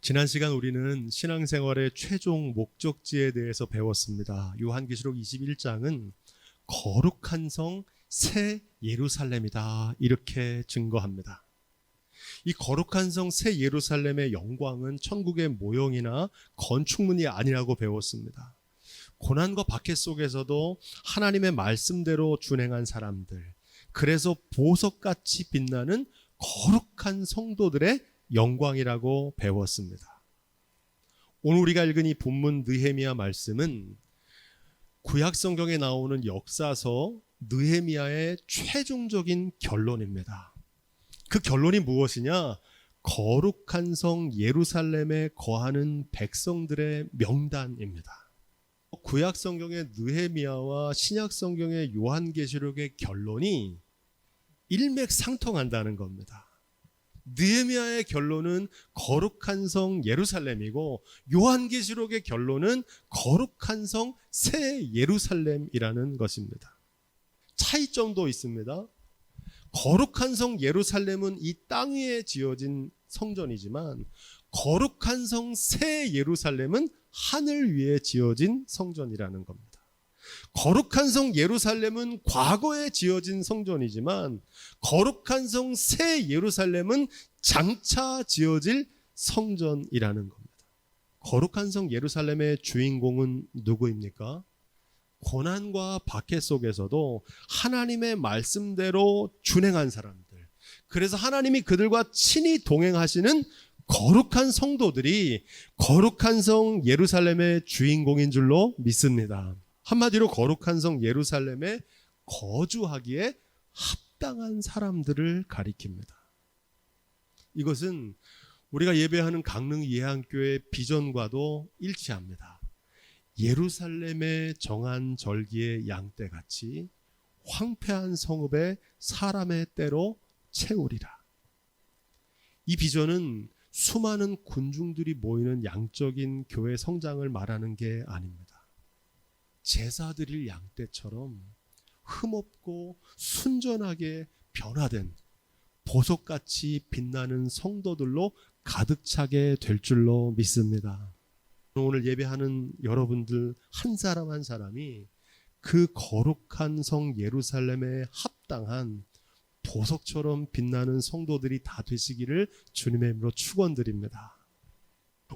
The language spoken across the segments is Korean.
지난 시간 우리는 신앙생활의 최종 목적지에 대해서 배웠습니다. 요한계시록 21장은 거룩한 성 새 예루살렘이다 이렇게 증거합니다. 이 거룩한 성 새 예루살렘의 영광은 천국의 모형이나 건축물이 아니라고 배웠습니다. 고난과 박해 속에서도 하나님의 말씀대로 준행한 사람들, 그래서 보석같이 빛나는 거룩한 성도들의 영광이라고 배웠습니다. 오늘 우리가 읽은 이 본문 느헤미야 말씀은 구약 성경에 나오는 역사서 느헤미야의 최종적인 결론입니다. 그 결론이 무엇이냐? 거룩한 성 예루살렘에 거하는 백성들의 명단입니다. 구약 성경의 느헤미야와 신약 성경의 요한계시록의 결론이 일맥상통한다는 겁니다. 느헤미야의 결론은 거룩한 성 예루살렘이고 요한계시록의 결론은 거룩한 성 새 예루살렘이라는 것입니다. 차이점도 있습니다. 거룩한 성 예루살렘은 이 땅 위에 지어진 성전이지만 거룩한 성 새 예루살렘은 하늘 위에 지어진 성전이라는 겁니다. 거룩한 성 예루살렘은 과거에 지어진 성전이지만 거룩한 성 새 예루살렘은 장차 지어질 성전이라는 겁니다. 거룩한 성 예루살렘의 주인공은 누구입니까? 고난과 박해 속에서도 하나님의 말씀대로 준행한 사람들, 그래서 하나님이 그들과 친히 동행하시는 거룩한 성도들이 거룩한 성 예루살렘의 주인공인 줄로 믿습니다. 한마디로 거룩한 성 예루살렘에 거주하기에 합당한 사람들을 가리킵니다. 이것은 우리가 예배하는 강릉 예한교회 비전과도 일치합니다. 예루살렘에 정한 절기의 양떼같이 황폐한 성읍에 사람의 때로 채우리라. 이 비전은 수많은 군중들이 모이는 양적인 교회 성장을 말하는 게 아닙니다. 제사 드릴 양떼처럼 흠없고 순전하게 변화된 보석같이 빛나는 성도들로 가득 차게 될 줄로 믿습니다. 오늘 예배하는 여러분들 한 사람 한 사람이 그 거룩한 성 예루살렘에 합당한 보석처럼 빛나는 성도들이 다 되시기를 주님의 이름으로 축원드립니다.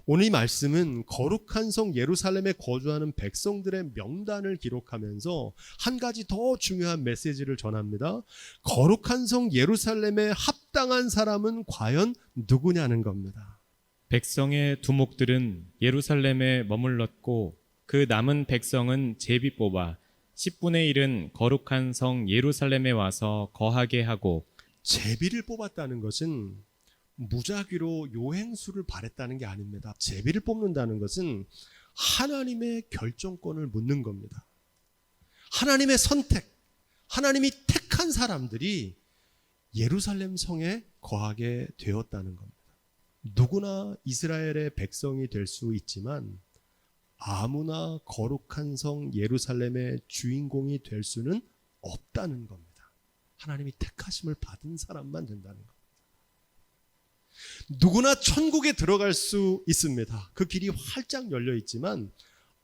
오늘 이 말씀은 거룩한 성 예루살렘에 거주하는 백성들의 명단을 기록하면서 한 가지 더 중요한 메시지를 전합니다. 거룩한 성 예루살렘에 합당한 사람은 과연 누구냐는 겁니다. 백성의 두목들은 예루살렘에 머물렀고 그 남은 백성은 제비 뽑아 10분의 1은 거룩한 성 예루살렘에 와서 거하게 하고. 제비를 뽑았다는 것은 무작위로 요행수를 바랬다는 게 아닙니다. 제비를 뽑는다는 것은 하나님의 결정권을 묻는 겁니다. 하나님의 선택, 하나님이 택한 사람들이 예루살렘 성에 거하게 되었다는 겁니다. 누구나 이스라엘의 백성이 될 수 있지만 아무나 거룩한 성 예루살렘의 주인공이 될 수는 없다는 겁니다. 하나님이 택하심을 받은 사람만 된다는 겁니다. 누구나 천국에 들어갈 수 있습니다. 그 길이 활짝 열려 있지만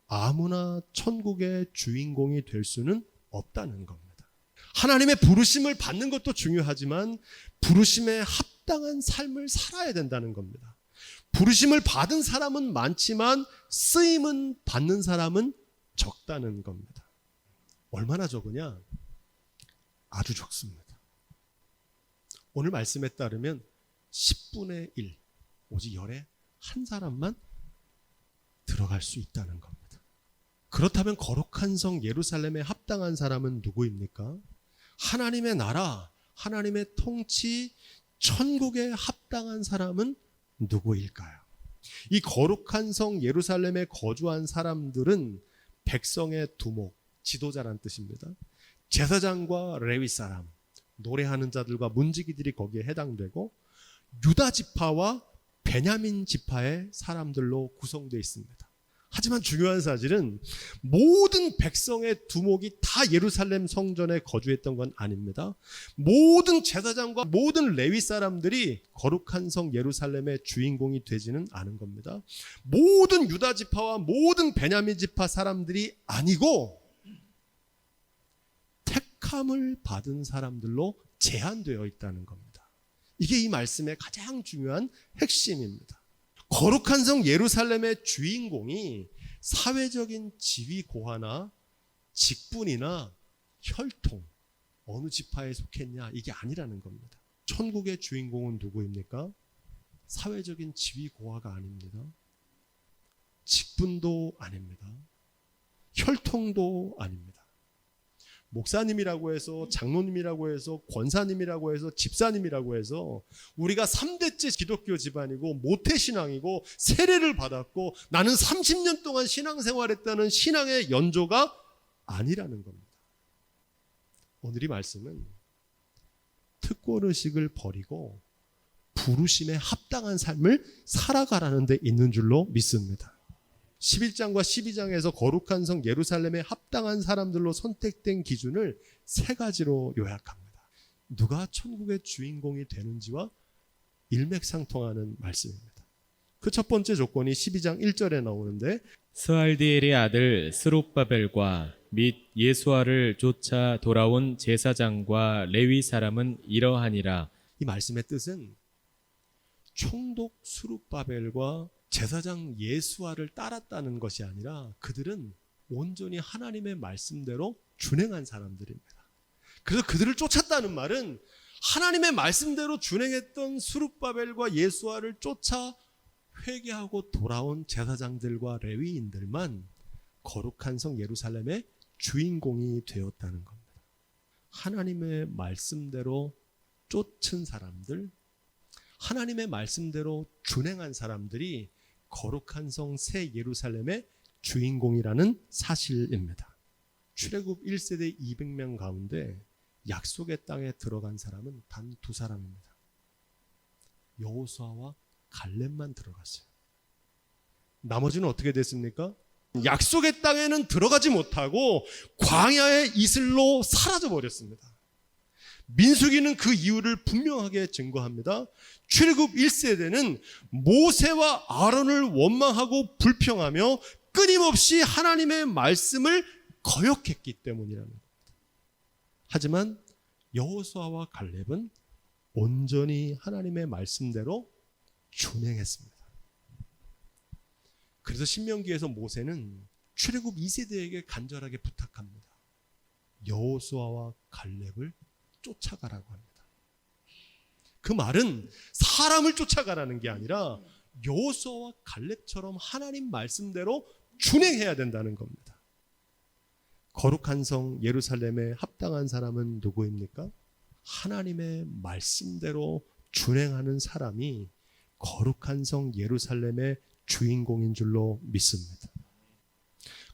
아무나 천국의 주인공이 될 수는 없다는 겁니다. 하나님의 부르심을 받는 것도 중요하지만 부르심에 합당한 삶을 살아야 된다는 겁니다. 부르심을 받은 사람은 많지만 쓰임은 받는 사람은 적다는 겁니다. 얼마나 적으냐? 아주 적습니다. 오늘 말씀에 따르면 10분의 1, 오직 열에 한 사람만 들어갈 수 있다는 겁니다. 그렇다면 거룩한 성 예루살렘에 합당한 사람은 누구입니까? 하나님의 나라, 하나님의 통치, 천국에 합당한 사람은 누구일까요? 이 거룩한 성 예루살렘에 거주한 사람들은 백성의 두목, 지도자란 뜻입니다. 제사장과 레위 사람, 노래하는 자들과 문지기들이 거기에 해당되고 유다 지파와 베냐민 지파의 사람들로 구성되어 있습니다. 하지만 중요한 사실은 모든 백성의 두목이 다 예루살렘 성전에 거주했던 건 아닙니다. 모든 제사장과 모든 레위 사람들이 거룩한 성 예루살렘의 주인공이 되지는 않은 겁니다. 모든 유다 지파와 모든 베냐민 지파 사람들이 아니고 택함을 받은 사람들로 제한되어 있다는 겁니다. 이게 이 말씀의 가장 중요한 핵심입니다. 거룩한 성 예루살렘의 주인공이 사회적인 지위 고하나 직분이나 혈통, 어느 지파에 속했냐, 이게 아니라는 겁니다. 천국의 주인공은 누구입니까? 사회적인 지위 고하가 아닙니다. 직분도 아닙니다. 혈통도 아닙니다. 목사님이라고 해서, 장로님이라고 해서, 권사님이라고 해서, 집사님이라고 해서 우리가 3대째 기독교 집안이고 모태신앙이고 세례를 받았고 나는 30년 동안 신앙생활했다는 신앙의 연조가 아니라는 겁니다. 오늘 이 말씀은 특권의식을 버리고 부르심에 합당한 삶을 살아가라는 데 있는 줄로 믿습니다. 11장과 12장에서 거룩한 성 예루살렘에 합당한 사람들로 선택된 기준을 3가지로 요약합니다. 누가 천국의 주인공이 되는지와 일맥상통하는 말씀입니다. 그 첫 번째 조건이 12장 1절에 나오는데, 스알디엘의 아들 스룹바벨과 및 예수아를 쫓아 돌아온 제사장과 레위 사람은 이러하니라. 이 말씀의 뜻은 총독 스룹바벨과 제사장 예수아를 따랐다는 것이 아니라 그들은 온전히 하나님의 말씀대로 준행한 사람들입니다. 그래서 그들을 쫓았다는 말은 하나님의 말씀대로 준행했던 스룹바벨과 예수아를 쫓아 회개하고 돌아온 제사장들과 레위인들만 거룩한 성 예루살렘의 주인공이 되었다는 겁니다. 하나님의 말씀대로 쫓은 사람들, 하나님의 말씀대로 준행한 사람들이 거룩한 성 새 예루살렘의 주인공이라는 사실입니다. 출애굽 1세대 200명 가운데 약속의 땅에 들어간 사람은 단 2사람입니다. 여호수아와 갈렙만 들어갔어요. 나머지는 어떻게 됐습니까? 약속의 땅에는 들어가지 못하고 광야의 이슬로 사라져 버렸습니다. 민수기는 그 이유를 분명하게 증거합니다. 출애굽 1세대는 모세와 아론을 원망하고 불평하며 끊임없이 하나님의 말씀을 거역했기 때문이라는 겁니다. 하지만 여호수아와 갈렙은 온전히 하나님의 말씀대로 준행했습니다. 그래서 신명기에서 모세는 출애굽 2세대에게 간절하게 부탁합니다. 여호수아와 갈렙을 쫓아가라고 합니다. 그 말은 사람을 쫓아가라는 게 아니라 여호수아와 갈렙처럼 하나님 말씀대로 준행해야 된다는 겁니다. 거룩한 성 예루살렘에 합당한 사람은 누구입니까? 하나님의 말씀대로 준행하는 사람이 거룩한 성 예루살렘의 주인공인 줄로 믿습니다.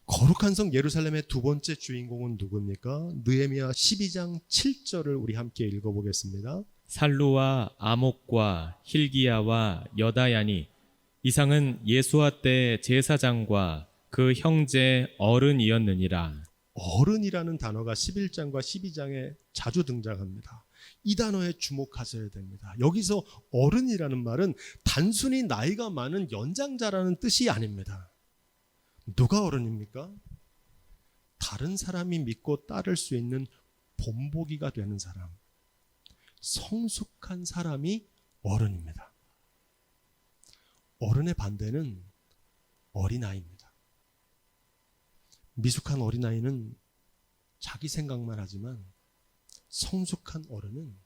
거룩한 성 예루살렘의 2번째 주인공은 누구입니까? 느헤미야 12장 7절을 우리 함께 읽어보겠습니다. 살루와 아목과 힐기야와 여다야니 이상은 예수아 때 제사장과 그 형제 어른이었느니라. 어른이라는 단어가 11장과 12장에 자주 등장합니다. 이 단어에 주목하셔야 됩니다. 여기서 어른이라는 말은 단순히 나이가 많은 연장자라는 뜻이 아닙니다. 누가 어른입니까? 다른 사람이 믿고 따를 수 있는 본보기가 되는 사람, 성숙한 사람이 어른입니다. 어른의 반대는 어린아이입니다. 미숙한 어린아이는 자기 생각만 하지만 성숙한 어른은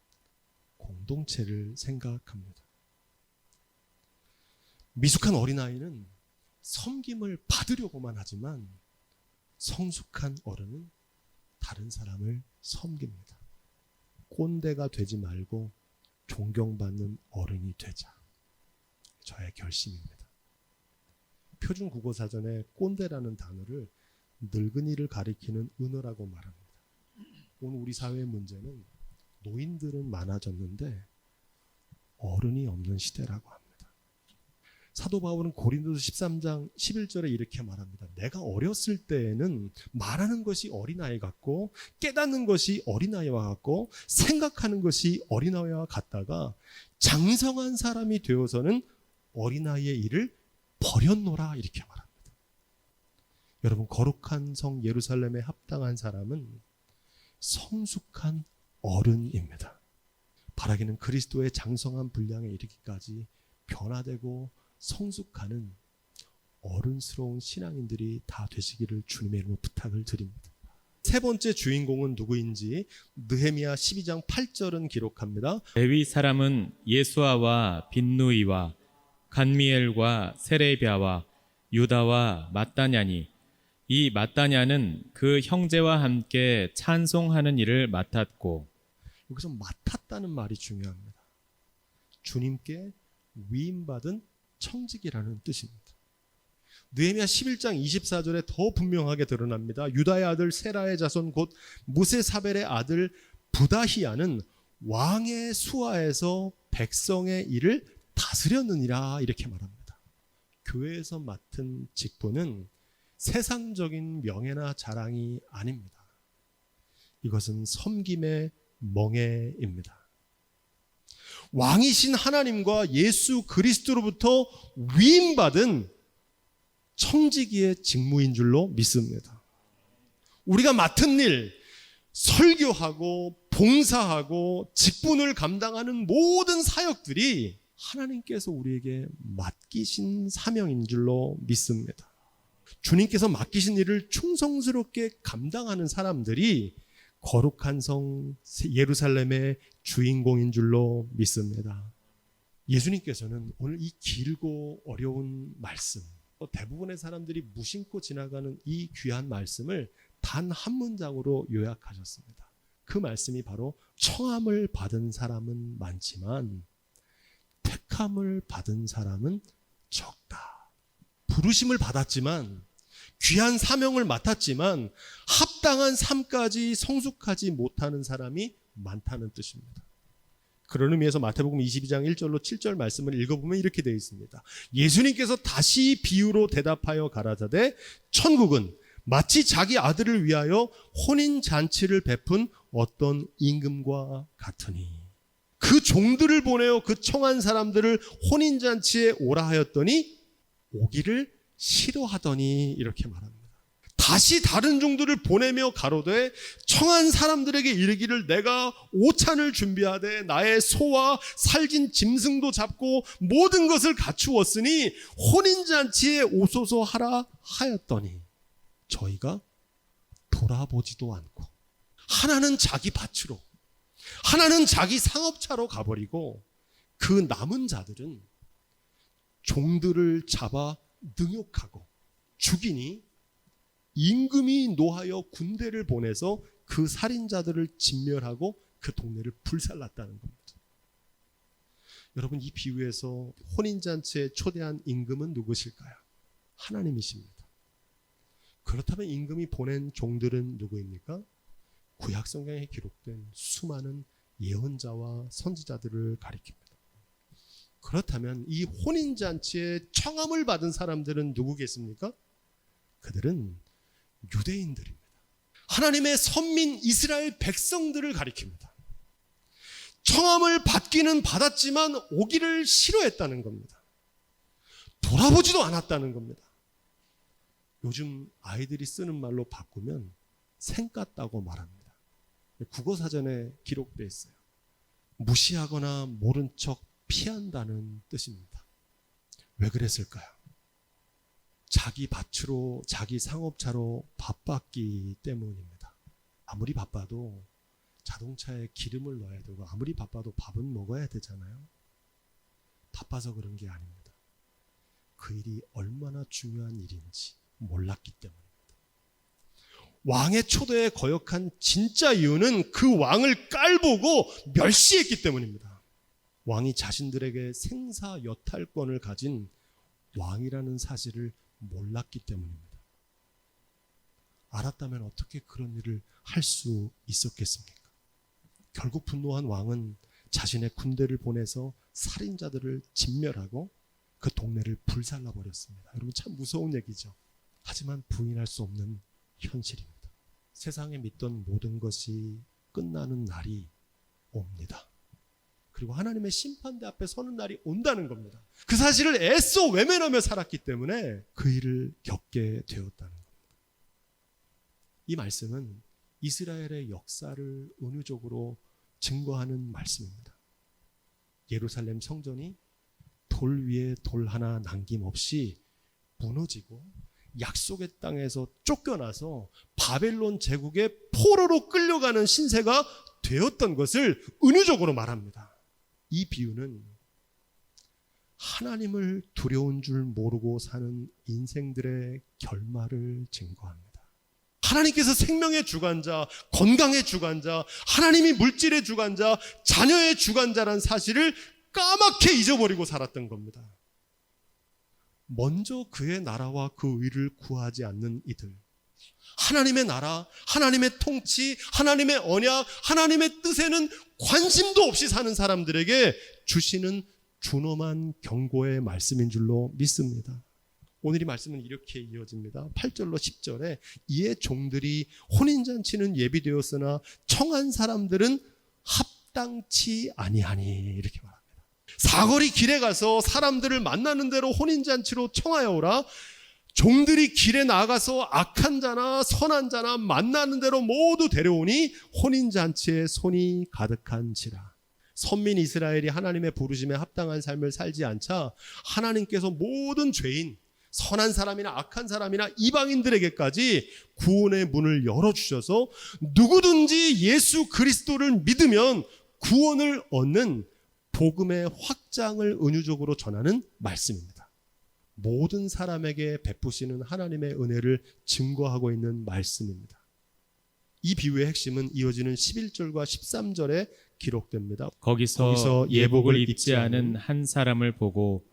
공동체를 생각합니다. 미숙한 어린아이는 섬김을 받으려고만 하지만 성숙한 어른은 다른 사람을 섬깁니다. 꼰대가 되지 말고 존경받는 어른이 되자. 저의 결심입니다. 표준 국어 사전에 꼰대라는 단어를 늙은이를 가리키는 은어라고 말합니다. 오늘 우리 사회의 문제는 노인들은 많아졌는데 어른이 없는 시대라고 합니다. 사도 바울은 고린도서 13장 11절에 이렇게 말합니다. 내가 어렸을 때에는 말하는 것이 어린아이 같고 깨닫는 것이 어린아이와 같고 생각하는 것이 어린아이와 같다가 장성한 사람이 되어서는 어린아이의 일을 버렸노라 이렇게 말합니다. 여러분, 거룩한 성 예루살렘에 합당한 사람은 성숙한 어른입니다. 바라기는 그리스도의 장성한 분량에 이르기까지 변화되고 성숙하는 어른스러운 신앙인들이 다 되시기를 주님의 이름으로 부탁을 드립니다. 세 번째 주인공은 누구인지 느헤미야 12장 8절은 기록합니다. 레위 사람은 예수아와 빈누이와 간미엘과 세레비아와 유다와 마따냐니 이 마따냐는 그 형제와 함께 찬송하는 일을 맡았고. 여기서 맡았다는 말이 중요합니다. 주님께 위임받은 청직이라는 뜻입니다. 느헤미야 11장 24절에 더 분명하게 드러납니다. 유다의 아들 세라의 자손 곧 무세사벨의 아들 부다히야는 왕의 수하에서 백성의 일을 다스렸느니라 이렇게 말합니다. 교회에서 맡은 직분은 세상적인 명예나 자랑이 아닙니다. 이것은 섬김의 멍에입니다. 왕이신 하나님과 예수 그리스도로부터 위임받은 청지기의 직무인 줄로 믿습니다. 우리가 맡은 일, 설교하고 봉사하고 직분을 감당하는 모든 사역들이 하나님께서 우리에게 맡기신 사명인 줄로 믿습니다. 주님께서 맡기신 일을 충성스럽게 감당하는 사람들이 거룩한 성 예루살렘의 주인공인 줄로 믿습니다. 예수님께서는 오늘 이 길고 어려운 말씀, 대부분의 사람들이 무심코 지나가는 이 귀한 말씀을 단 한 문장으로 요약하셨습니다. 그 말씀이 바로 청함을 받은 사람은 많지만 택함을 받은 사람은 적다. 부르심을 받았지만 귀한 사명을 맡았지만 합당한 삶까지 성숙하지 못하는 사람이 많다는 뜻입니다. 그런 의미에서 마태복음 22장 1절로 7절 말씀을 읽어보면 이렇게 되어 있습니다. 예수님께서 다시 비유로 대답하여 가라사대 천국은 마치 자기 아들을 위하여 혼인잔치를 베푼 어떤 임금과 같으니 그 종들을 보내어 그 청한 사람들을 혼인잔치에 오라 하였더니 오기를 싫어하더니 이렇게 말합니다. 다시 다른 종들을 보내며 가로되 청한 사람들에게 이르기를 내가 오찬을 준비하되 나의 소와 살진 짐승도 잡고 모든 것을 갖추었으니 혼인잔치에 오소서 하라 하였더니 저희가 돌아보지도 않고 하나는 자기 밭으로 하나는 자기 상업차로 가버리고 그 남은 자들은 종들을 잡아 능욕하고 죽이니 임금이 노하여 군대를 보내서 그 살인자들을 진멸하고 그 동네를 불살랐다는 겁니다. 여러분, 이 비유에서 혼인잔치에 초대한 임금은 누구실까요? 하나님이십니다. 그렇다면 임금이 보낸 종들은 누구입니까? 구약 성경에 기록된 수많은 예언자와 선지자들을 가리킵니다. 그렇다면 이 혼인잔치에 청함을 받은 사람들은 누구겠습니까? 그들은 유대인들입니다. 하나님의 선민 이스라엘 백성들을 가리킵니다. 청함을 받기는 받았지만 오기를 싫어했다는 겁니다. 돌아보지도 않았다는 겁니다. 요즘 아이들이 쓰는 말로 바꾸면 생 같다고 말합니다. 국어사전에 기록되어 있어요. 무시하거나 모른 척 피한다는 뜻입니다. 왜 그랬을까요? 자기 밭으로 자기 상업차로 바빴기 때문입니다. 아무리 바빠도 자동차에 기름을 넣어야 되고 아무리 바빠도 밥은 먹어야 되잖아요. 바빠서 그런 게 아닙니다. 그 일이 얼마나 중요한 일인지 몰랐기 때문입니다. 왕의 초대에 거역한 진짜 이유는 그 왕을 깔보고 멸시했기 때문입니다. 왕이 자신들에게 생사 여탈권을 가진 왕이라는 사실을 몰랐기 때문입니다. 알았다면 어떻게 그런 일을 할 수 있었겠습니까? 결국 분노한 왕은 자신의 군대를 보내서 살인자들을 진멸하고 그 동네를 불살라 버렸습니다. 여러분 참 무서운 얘기죠. 하지만 부인할 수 없는 현실입니다. 세상에 믿던 모든 것이 끝나는 날이 옵니다. 그리고 하나님의 심판대 앞에 서는 날이 온다는 겁니다. 그 사실을 애써 외면하며 살았기 때문에 그 일을 겪게 되었다는 겁니다. 이 말씀은 이스라엘의 역사를 은유적으로 증거하는 말씀입니다. 예루살렘 성전이 돌 위에 돌 하나 남김없이 무너지고 약속의 땅에서 쫓겨나서 바벨론 제국의 포로로 끌려가는 신세가 되었던 것을 은유적으로 말합니다. 이 비유는 하나님을 두려운 줄 모르고 사는 인생들의 결말을 증거합니다. 하나님께서 생명의 주관자, 건강의 주관자, 하나님이 물질의 주관자, 자녀의 주관자라는 사실을 까맣게 잊어버리고 살았던 겁니다. 먼저 그의 나라와 그 의를 구하지 않는 이들, 하나님의 나라, 하나님의 통치, 하나님의 언약, 하나님의 뜻에는 관심도 없이 사는 사람들에게 주시는 준엄한 경고의 말씀인 줄로 믿습니다. 오늘 이 말씀은 이렇게 이어집니다. 8절로 10절에 이에 종들이 혼인잔치는 예비되었으나 청한 사람들은 합당치 아니하니 이렇게 말합니다. 사거리 길에 가서 사람들을 만나는 대로 혼인잔치로 청하여 오라. 종들이 길에 나가서 악한 자나 선한 자나 만나는 대로 모두 데려오니 혼인잔치에 손이 가득한지라. 선민 이스라엘이 하나님의 부르심에 합당한 삶을 살지 않자 하나님께서 모든 죄인, 선한 사람이나 악한 사람이나 이방인들에게까지 구원의 문을 열어주셔서 누구든지 예수 그리스도를 믿으면 구원을 얻는 복음의 확장을 은유적으로 전하는 말씀입니다. 모든 사람에게 베푸시는 하나님의 은혜를 증거하고 있는 말씀입니다. 이 비유의 핵심은 이어지는 11절과 13절에 기록됩니다. 거기서 예복을 입지 않은 한 사람을 보고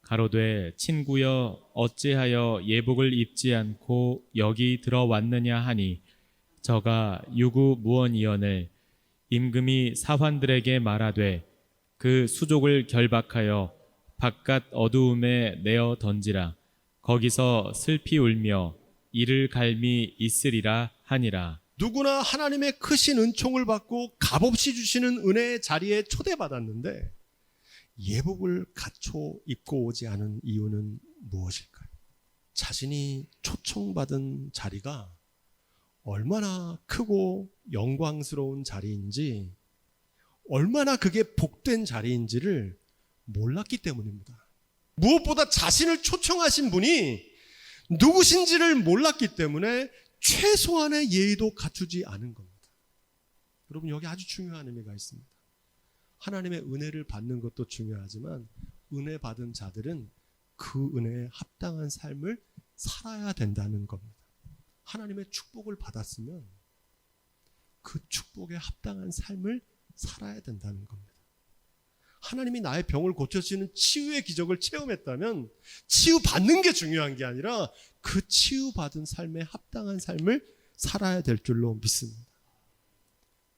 가로되 친구여 어찌하여 예복을 입지 않고 여기 들어왔느냐 하니 저가 유구무원이언을 임금이 사환들에게 말하되 그 수족을 결박하여 바깥 어두움에 내어 던지라. 거기서 슬피 울며 이를 갈미 있으리라 하니라. 누구나 하나님의 크신 은총을 받고 값없이 주시는 은혜의 자리에 초대받았는데 예복을 갖춰 입고 오지 않은 이유는 무엇일까요? 자신이 초청받은 자리가 얼마나 크고 영광스러운 자리인지, 얼마나 그게 복된 자리인지를 몰랐기 때문입니다. 무엇보다 자신을 초청하신 분이 누구신지를 몰랐기 때문에 최소한의 예의도 갖추지 않은 겁니다. 여러분, 여기 아주 중요한 의미가 있습니다. 하나님의 은혜를 받는 것도 중요하지만 은혜 받은 자들은 그 은혜에 합당한 삶을 살아야 된다는 겁니다. 하나님의 축복을 받았으면 그 축복에 합당한 삶을 살아야 된다는 겁니다. 하나님이 나의 병을 고쳐주시는 치유의 기적을 체험했다면 치유받는 게 중요한 게 아니라 그 치유받은 삶에 합당한 삶을 살아야 될 줄로 믿습니다.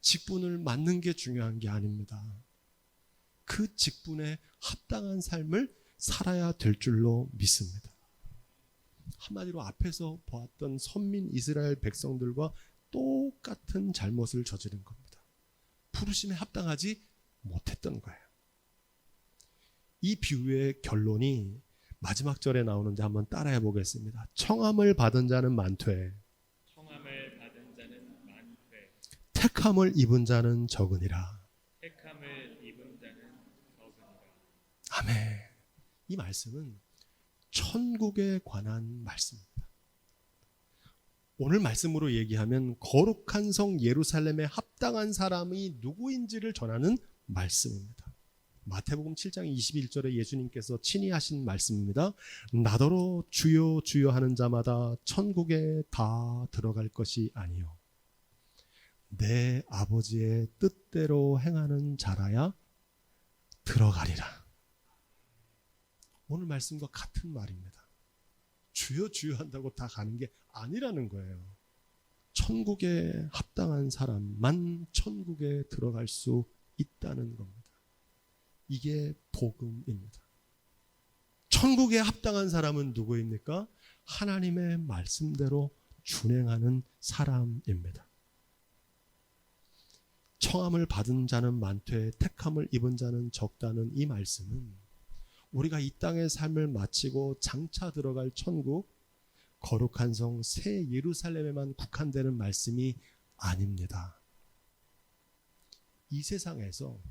직분을 맡는 게 중요한 게 아닙니다. 그 직분에 합당한 삶을 살아야 될 줄로 믿습니다. 한마디로 앞에서 보았던 선민 이스라엘 백성들과 똑같은 잘못을 저지른 겁니다. 부르심에 합당하지 못했던 거예요. 이 비유의 결론이 마지막 절에 나오는데 한번 따라해 보겠습니다. 청함을 받은 자는 많되 택함을 입은 자는 적으니라. 아멘. 이 말씀은 천국에 관한 말씀입니다. 오늘 말씀으로 얘기하면 거룩한 성 예루살렘에 합당한 사람이 누구인지를 전하는 말씀입니다. 마태복음 7장 21절에 예수님께서 친히 하신 말씀입니다. 나더러 주여 주여 하는 자마다 천국에 다 들어갈 것이 아니요 내 아버지의 뜻대로 행하는 자라야 들어가리라. 오늘 말씀과 같은 말입니다. 주여 주여 한다고 다 가는 게 아니라는 거예요. 천국에 합당한 사람만 천국에 들어갈 수 있다는 겁니다. 이게 복음입니다. 천국에 합당한 사람은 누구입니까? 하나님의 말씀대로 준행하는 사람입니다. 청함을 받은 자는 많되 택함을 입은 자는 적다는 이 말씀은 우리가 이 땅의 삶을 마치고 장차 들어갈 천국, 거룩한 성 새 예루살렘에만 국한되는 말씀이 아닙니다. 이 세상에서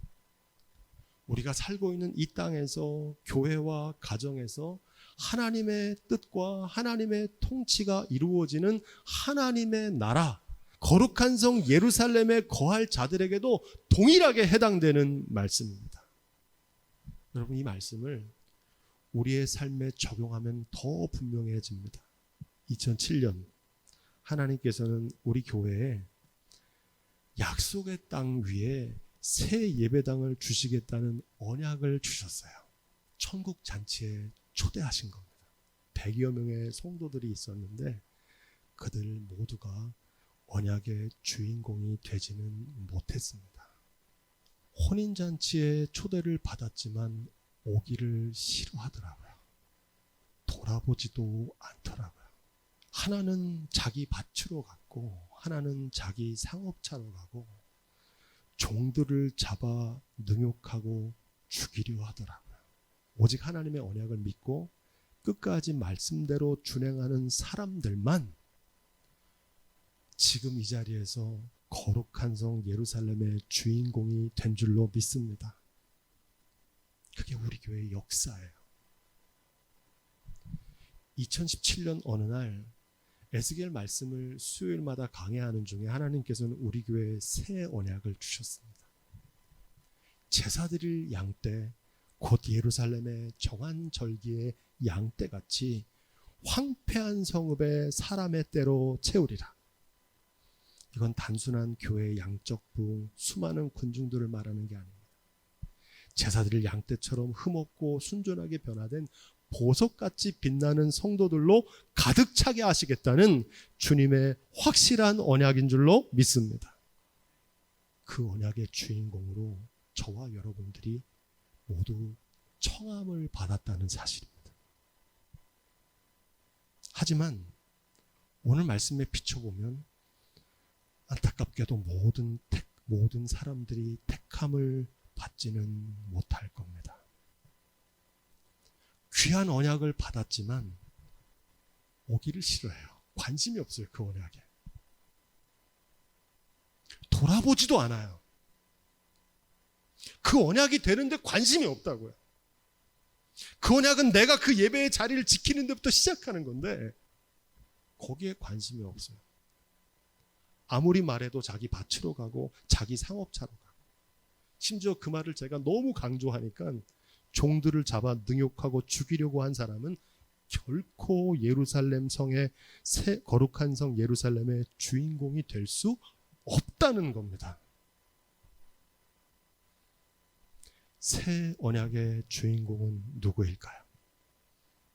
우리가 살고 있는 이 땅에서 교회와 가정에서 하나님의 뜻과 하나님의 통치가 이루어지는 하나님의 나라, 거룩한 성 예루살렘에 거할 자들에게도 동일하게 해당되는 말씀입니다. 여러분, 이 말씀을 우리의 삶에 적용하면 더 분명해집니다. 2007년 하나님께서는 우리 교회에 약속의 땅 위에 새 예배당을 주시겠다는 언약을 주셨어요. 천국 잔치에 초대하신 겁니다. 100여 명의 성도들이 있었는데 그들 모두가 언약의 주인공이 되지는 못했습니다. 혼인잔치에 초대를 받았지만 오기를 싫어하더라고요. 돌아보지도 않더라고요. 하나는 자기 밭으로 갔고 하나는 자기 상업차로 가고 종들을 잡아 능욕하고 죽이려 하더라고요. 오직 하나님의 언약을 믿고 끝까지 말씀대로 준행하는 사람들만 지금 이 자리에서 거룩한 성 예루살렘의 주인공이 된 줄로 믿습니다. 그게 우리 교회의 역사예요. 2017년 어느 날 에스겔 말씀을 수요일마다 강해하는 중에 하나님께서는 우리 교회에 새 언약을 주셨습니다. 제사드릴 양떼, 곧 예루살렘의 정한 절기의 양떼같이 황폐한 성읍에 사람의 때로 채우리라. 이건 단순한 교회의 양적 부흥, 수많은 군중들을 말하는 게 아닙니다. 제사드릴 양떼처럼 흠없고 순전하게 변화된 보석같이 빛나는 성도들로 가득 차게 하시겠다는 주님의 확실한 언약인 줄로 믿습니다. 그 언약의 주인공으로 저와 여러분들이 모두 청함을 받았다는 사실입니다. 하지만 오늘 말씀에 비춰보면 안타깝게도 모든 사람들이 택함을 받지는 못할 겁니다. 귀한 언약을 받았지만 오기를 싫어해요. 관심이 없어요. 그 언약에. 돌아보지도 않아요. 그 언약이 되는데 관심이 없다고요. 그 언약은 내가 그 예배의 자리를 지키는 데부터 시작하는 건데 거기에 관심이 없어요. 아무리 말해도 자기 밭으로 가고 자기 상업차로 가고, 심지어 그 말을 제가 너무 강조하니까 종들을 잡아 능욕하고 죽이려고 한 사람은 결코 예루살렘 성의 새 거룩한 성 예루살렘의 주인공이 될 수 없다는 겁니다. 새 언약의 주인공은 누구일까요?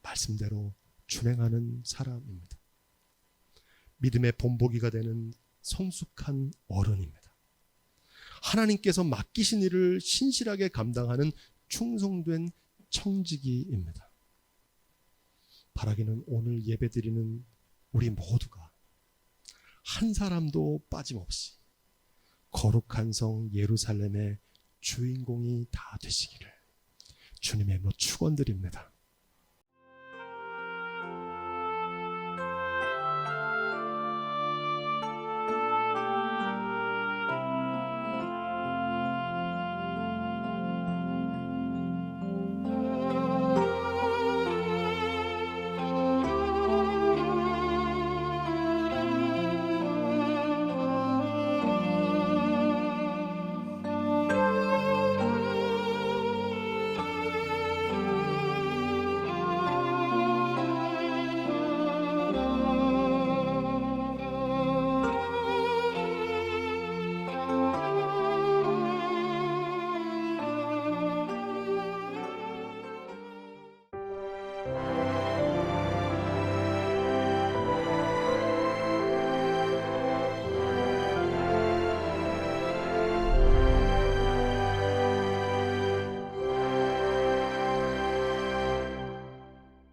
말씀대로 준행하는 사람입니다. 믿음의 본보기가 되는 성숙한 어른입니다. 하나님께서 맡기신 일을 신실하게 감당하는 충성된 청지기입니다. 바라기는 오늘 예배드리는 우리 모두가 한 사람도 빠짐없이 거룩한 성 예루살렘의 주인공이 다 되시기를 주님의 뭐 축원드립니다.